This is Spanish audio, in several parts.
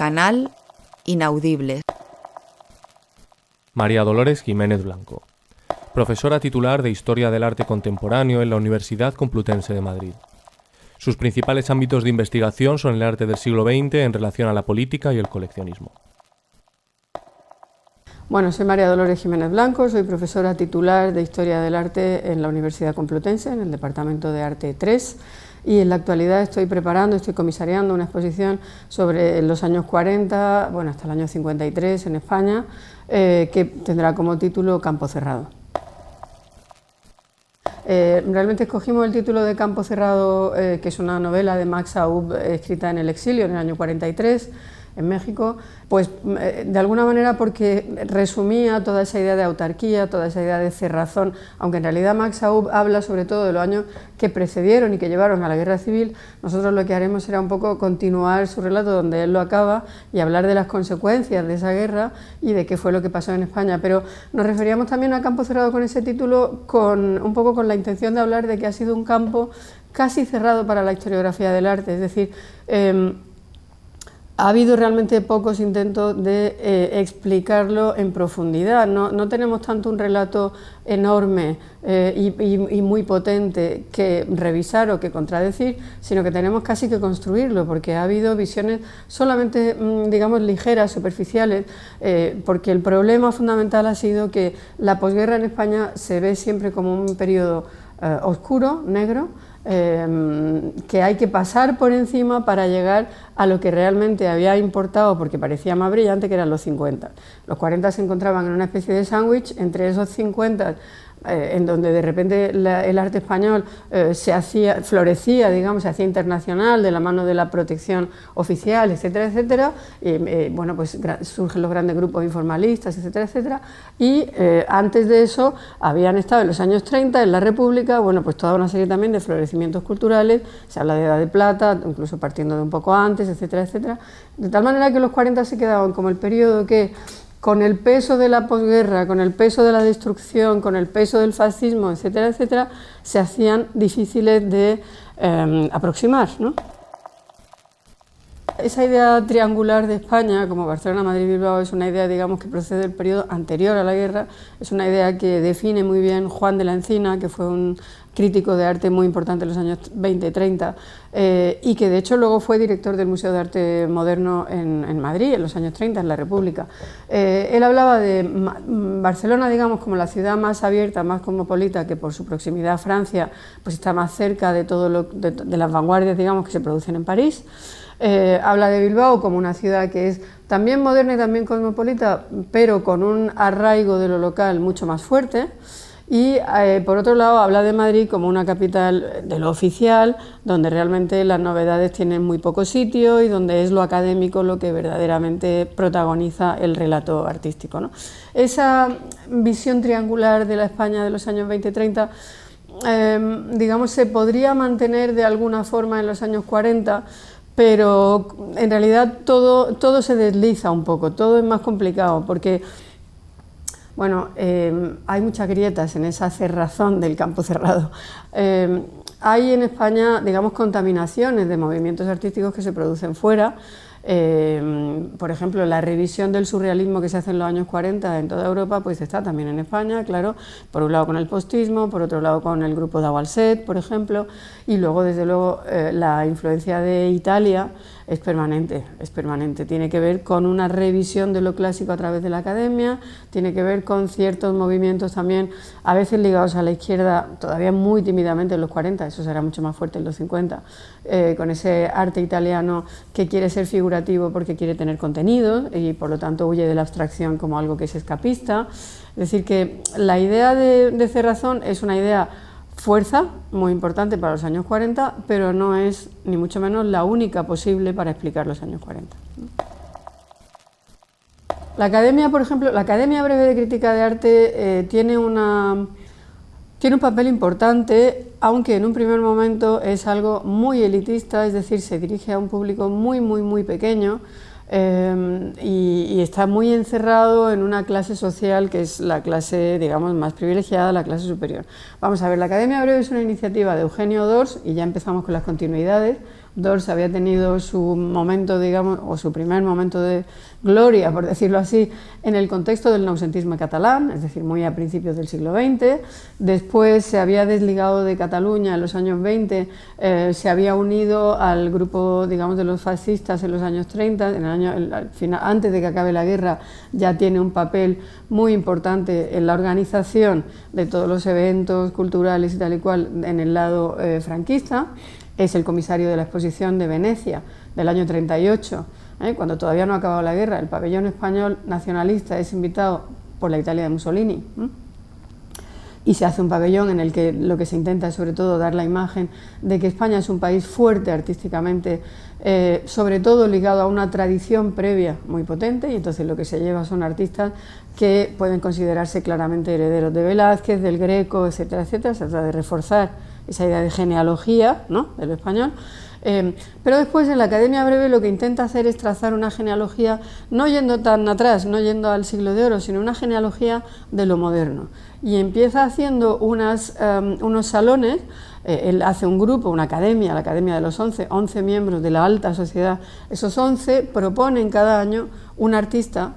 Canal Inaudibles. María Dolores Jiménez Blanco, profesora titular de Historia del Arte Contemporáneo en la Universidad Complutense de Madrid. Sus principales ámbitos de investigación son el arte del siglo XX en relación a la política y el coleccionismo. Bueno, soy María Dolores Jiménez Blanco, soy profesora titular de Historia del Arte en la Universidad Complutense, en el Departamento de Arte 3, y en la actualidad estoy comisariando una exposición sobre los años 40, bueno, hasta el año 53 en España, que tendrá como título Campo Cerrado. Realmente escogimos el título de Campo Cerrado, que es una novela de Max Aub escrita en el exilio en el año 43, en México, pues de alguna manera porque resumía toda esa idea de autarquía, toda esa idea de cerrazón, aunque en realidad Max Aub habla sobre todo de los años que precedieron y que llevaron a la guerra civil. Nosotros lo que haremos será un poco continuar su relato donde él lo acaba y hablar de las consecuencias de esa guerra y de qué fue lo que pasó en España, pero nos referíamos también a Campo Cerrado con ese título un poco con la intención de hablar de que ha sido un campo casi cerrado para la historiografía del arte, es decir, ha habido realmente pocos intentos de explicarlo en profundidad. No tenemos tanto un relato enorme y muy potente que revisar o que contradecir, sino que tenemos casi que construirlo, porque ha habido visiones solamente, digamos, ligeras, superficiales, porque el problema fundamental ha sido que la posguerra en España se ve siempre como un periodo oscuro, negro, que hay que pasar por encima para llegar a lo que realmente había importado porque parecía más brillante, que eran los 50. Los 40 se encontraban en una especie de sándwich entre esos 50, en donde de repente el arte español florecía, digamos, se hacía internacional de la mano de la protección oficial, etcétera, etcétera, y bueno, pues surgen los grandes grupos informalistas, etcétera, etcétera, y antes de eso habían estado en los años 30 en la República, bueno, pues toda una serie también de florecimientos culturales, se habla de Edad de Plata, incluso partiendo de un poco antes, etcétera, etcétera, de tal manera que los 40 se quedaban como el periodo que, con el peso de la posguerra, con el peso de la destrucción, con el peso del fascismo, etcétera, etcétera, se hacían difíciles de aproximar, ¿no? Esa idea triangular de España, como Barcelona, Madrid, Bilbao, es una idea, digamos, que procede del periodo anterior a la guerra, es una idea que define muy bien Juan de la Encina, que fue un crítico de arte muy importante en los años 20-30, y que de hecho luego fue director del Museo de Arte Moderno en Madrid, en los años 30, en la República. Él hablaba de Barcelona, digamos, como la ciudad más abierta, más cosmopolita, que por su proximidad a Francia, pues está más cerca de todo de las vanguardias, digamos, que se producen en París. Habla de Bilbao como una ciudad que es también moderna y también cosmopolita, pero con un arraigo de lo local mucho más fuerte. Y por otro lado habla de Madrid como una capital de lo oficial, donde realmente las novedades tienen muy poco sitio y donde es lo académico lo que verdaderamente protagoniza el relato artístico, ¿no? Esa visión triangular de la España de los años 20-30, digamos, se podría mantener de alguna forma en los años 40, pero en realidad todo se desliza un poco, todo es más complicado, porque bueno, hay muchas grietas en esa cerrazón del campo cerrado. Hay en España, digamos, contaminaciones de movimientos artísticos que se producen fuera. Por ejemplo, la revisión del surrealismo que se hace en los años 40 en toda Europa, pues está también en España, claro, por un lado con el postismo, por otro lado con el grupo Daualset, por ejemplo, y luego, desde luego, la influencia de Italia es permanente, tiene que ver con una revisión de lo clásico a través de la academia, tiene que ver con ciertos movimientos también, a veces ligados a la izquierda, todavía muy tímidamente en los 40, eso será mucho más fuerte en los 50, con ese arte italiano que quiere ser figurativo porque quiere tener contenido y por lo tanto huye de la abstracción como algo que es escapista. Es decir, que la idea de cerrazón es una idea fuerza muy importante para los años 40, pero no es ni mucho menos la única posible para explicar los años 40. La Academia, por ejemplo, la Academia Breve de Crítica de Arte tiene un papel importante, aunque en un primer momento es algo muy elitista, es decir, se dirige a un público muy pequeño, y está muy encerrado en una clase social que es la clase, digamos, más privilegiada, la clase superior. Vamos a ver, la Academia Breve es una iniciativa de Eugenio Dors, y ya empezamos con las continuidades. Dors había tenido su momento, digamos, o su primer momento de gloria, por decirlo así, en el contexto del noucentisme catalán, es decir, muy a principios del siglo XX. Después se había desligado de Cataluña en los años 20, se había unido al grupo, digamos, de los fascistas en los años 30, antes de que acabe la guerra ya tiene un papel muy importante en la organización de todos los eventos culturales y tal y cual en el lado franquista. Es el comisario de la exposición de Venecia del año 38, cuando todavía no ha acabado la guerra. El pabellón español nacionalista es invitado por la Italia de Mussolini, y se hace un pabellón en el que lo que se intenta es sobre todo dar la imagen de que España es un país fuerte artísticamente, sobre todo ligado a una tradición previa muy potente, y entonces lo que se lleva son artistas que pueden considerarse claramente herederos de Velázquez, del Greco, etcétera, etcétera. Se trata de reforzar esa idea de genealogía, ¿no?, de lo español. Pero después en la Academia Breve lo que intenta hacer es trazar una genealogía, no yendo tan atrás, no yendo al siglo de oro, sino una genealogía de lo moderno. Y empieza haciendo unos salones. Él hace un grupo, una academia, la Academia de los 11 miembros de la alta sociedad. Esos 11 proponen cada año un artista,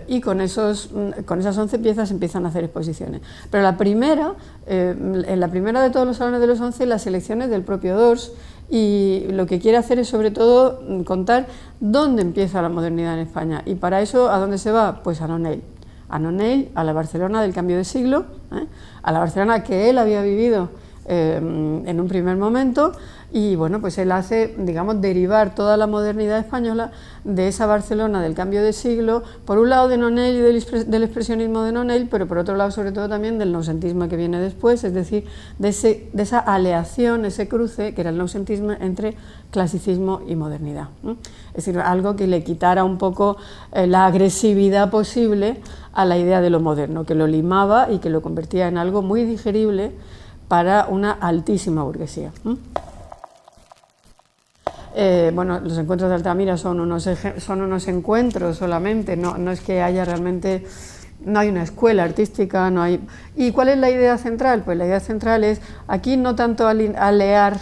y con esas 11 piezas empiezan a hacer exposiciones. Pero en la primera de todos los salones de los 11, la selección es del propio Dors, y lo que quiere hacer es sobre todo contar dónde empieza la modernidad en España, y para eso, ¿a dónde se va? Pues a Nonell, a la Barcelona del cambio de siglo, a la Barcelona que él había vivido en un primer momento, y bueno, pues él hace, digamos, derivar toda la modernidad española de esa Barcelona del cambio de siglo, por un lado de Nonell y del expresionismo de Nonell, pero por otro lado sobre todo también del noucentisme que viene después, es decir, de esa aleación, ese cruce que era el noucentisme entre clasicismo y modernidad, es decir, algo que le quitara un poco la agresividad posible a la idea de lo moderno, que lo limaba y que lo convertía en algo muy digerible para una altísima burguesía. Bueno, los encuentros de Altamira son unos encuentros solamente, no es que haya realmente, no hay una escuela artística, no hay... ¿Y cuál es la idea central? Pues la idea central es aquí no tanto alear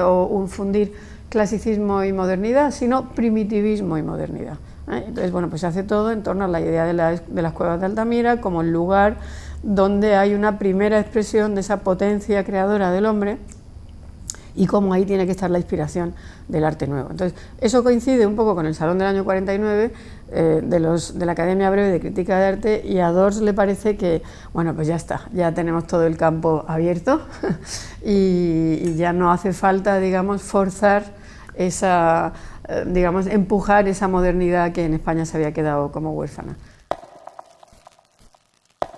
o fundir clasicismo y modernidad, sino primitivismo y modernidad. Entonces, bueno, pues se hace todo en torno a la idea de las cuevas de Altamira como el lugar donde hay una primera expresión de esa potencia creadora del hombre, y cómo ahí tiene que estar la inspiración del arte nuevo. Entonces, eso coincide un poco con el Salón del año 49 de la Academia Breve de Crítica de Arte, y a Dors le parece que, bueno, pues ya está, ya tenemos todo el campo abierto y ya no hace falta, digamos, forzar esa, digamos, empujar esa modernidad que en España se había quedado como huérfana.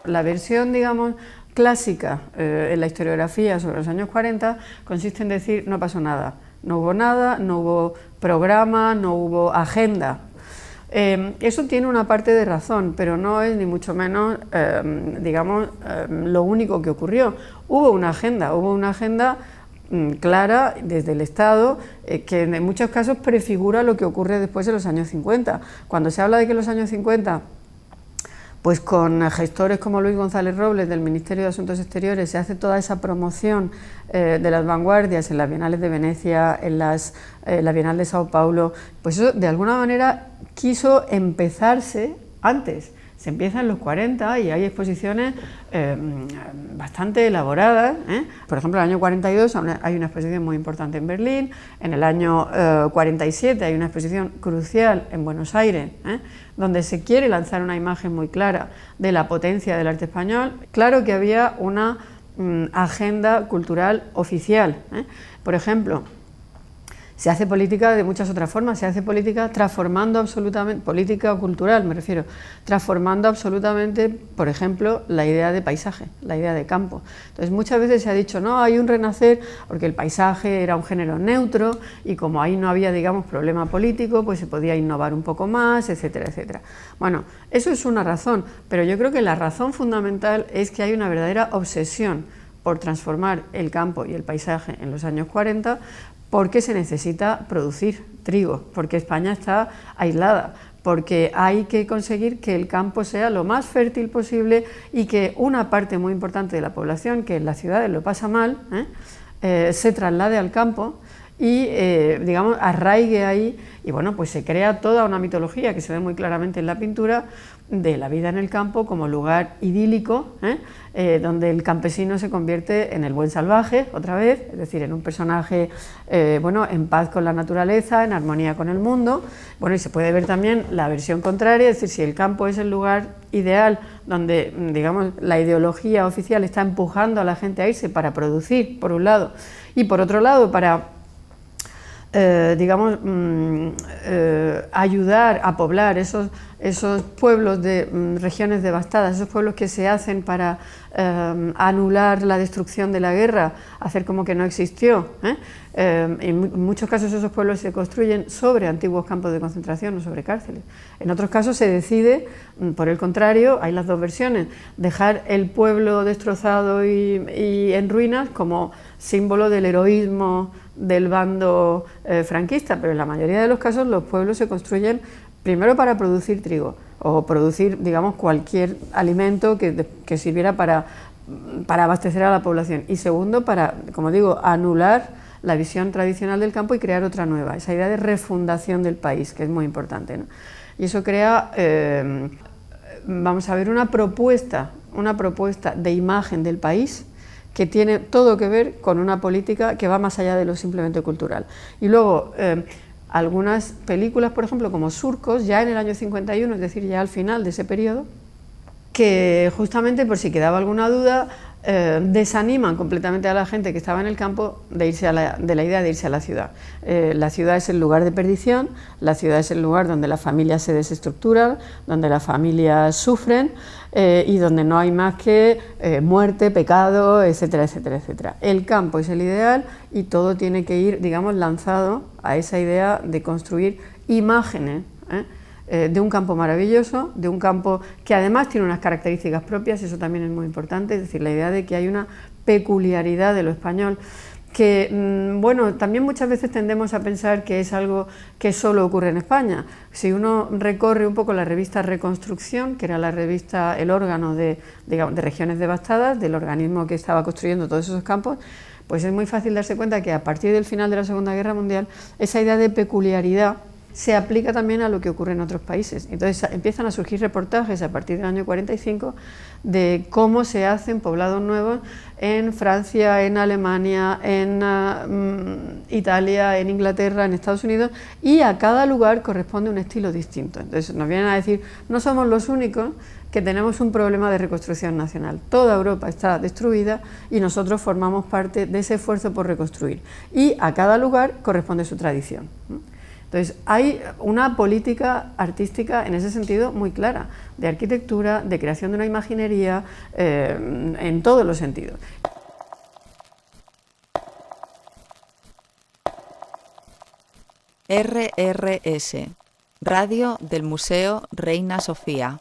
La versión, digamos, clásica en la historiografía sobre los años 40 consiste en decir no pasó nada, no hubo programa, no hubo agenda. Eso tiene una parte de razón, pero no es ni mucho menos, digamos, lo único que ocurrió. Hubo una agenda clara desde el Estado, que en muchos casos prefigura lo que ocurre después en los años 50. Cuando se habla de que en los años 50, pues con gestores como Luis González Robles del Ministerio de Asuntos Exteriores se hace toda esa promoción de las vanguardias en las Bienales de Venecia, en la Bienal de Sao Paulo, pues eso de alguna manera quiso empezarse antes. Se empieza en los 40 y hay exposiciones bastante elaboradas. Por ejemplo, en el año 42 hay una exposición muy importante en Berlín, en el año 47 hay una exposición crucial en Buenos Aires, donde se quiere lanzar una imagen muy clara de la potencia del arte español. Claro que había una agenda cultural oficial. Por ejemplo, se hace política de muchas otras formas, se hace política transformando absolutamente, política cultural me refiero, transformando absolutamente, por ejemplo, la idea de paisaje, la idea de campo. Entonces muchas veces se ha dicho, no, hay un renacer, porque el paisaje era un género neutro y como ahí no había, digamos, problema político, pues se podía innovar un poco más, etcétera, etcétera. Bueno, eso es una razón, pero yo creo que la razón fundamental es que hay una verdadera obsesión por transformar el campo y el paisaje en los años 40, porque se necesita producir trigo, porque España está aislada, porque hay que conseguir que el campo sea lo más fértil posible y que una parte muy importante de la población, que en las ciudades lo pasa mal, se traslade al campo y, digamos, arraigue ahí, y bueno, pues se crea toda una mitología que se ve muy claramente en la pintura de la vida en el campo como lugar idílico, donde el campesino se convierte en el buen salvaje, otra vez, es decir, en un personaje, bueno, en paz con la naturaleza, en armonía con el mundo. Bueno, y se puede ver también la versión contraria, es decir, si el campo es el lugar ideal donde, digamos, la ideología oficial está empujando a la gente a irse para producir, por un lado, y por otro lado, para digamos, ayudar a poblar esos pueblos de regiones devastadas, esos pueblos que se hacen para anular la destrucción de la guerra, hacer como que no existió. En muchos casos esos pueblos se construyen sobre antiguos campos de concentración o sobre cárceles. En otros casos se decide, por el contrario, hay las dos versiones, dejar el pueblo destrozado y en ruinas como símbolo del heroísmo del bando franquista, pero en la mayoría de los casos los pueblos se construyen primero para producir trigo o producir, digamos, cualquier alimento que sirviera para abastecer a la población, y segundo para, como digo, anular la visión tradicional del campo y crear otra nueva, esa idea de refundación del país, que es muy importante, ¿no? Y eso crea, vamos a ver, una propuesta de imagen del país que tiene todo que ver con una política que va más allá de lo simplemente cultural. Y luego, algunas películas, por ejemplo, como Surcos, ya en el año 51, es decir, ya al final de ese periodo, que justamente, por si quedaba alguna duda, desaniman completamente a la gente que estaba en el campo de la idea de irse a la ciudad. La ciudad es el lugar de perdición, la ciudad es el lugar donde las familias se desestructuran, donde las familias sufren y donde no hay más que muerte, pecado, etcétera, etcétera, etcétera. El campo es el ideal y todo tiene que ir, digamos, lanzado a esa idea de construir imágenes, de un campo maravilloso, de un campo que además tiene unas características propias, eso también es muy importante, es decir, la idea de que hay una peculiaridad de lo español, que, bueno, también muchas veces tendemos a pensar que es algo que solo ocurre en España. Si uno recorre un poco la revista Reconstrucción, que era la revista, el órgano de regiones devastadas, del organismo que estaba construyendo todos esos campos, pues es muy fácil darse cuenta que a partir del final de la Segunda Guerra Mundial, esa idea de peculiaridad se aplica también a lo que ocurre en otros países. Entonces empiezan a surgir reportajes a partir del año 45 de cómo se hacen poblados nuevos en Francia, en Alemania, en Italia, en Inglaterra, en Estados Unidos, y a cada lugar corresponde un estilo distinto. Entonces nos vienen a decir, no somos los únicos que tenemos un problema de reconstrucción nacional. Toda Europa está destruida y nosotros formamos parte de ese esfuerzo por reconstruir. Y a cada lugar corresponde su tradición. Entonces, hay una política artística en ese sentido muy clara, de arquitectura, de creación de una imaginería, en todos los sentidos. RRS, Radio del Museo Reina Sofía.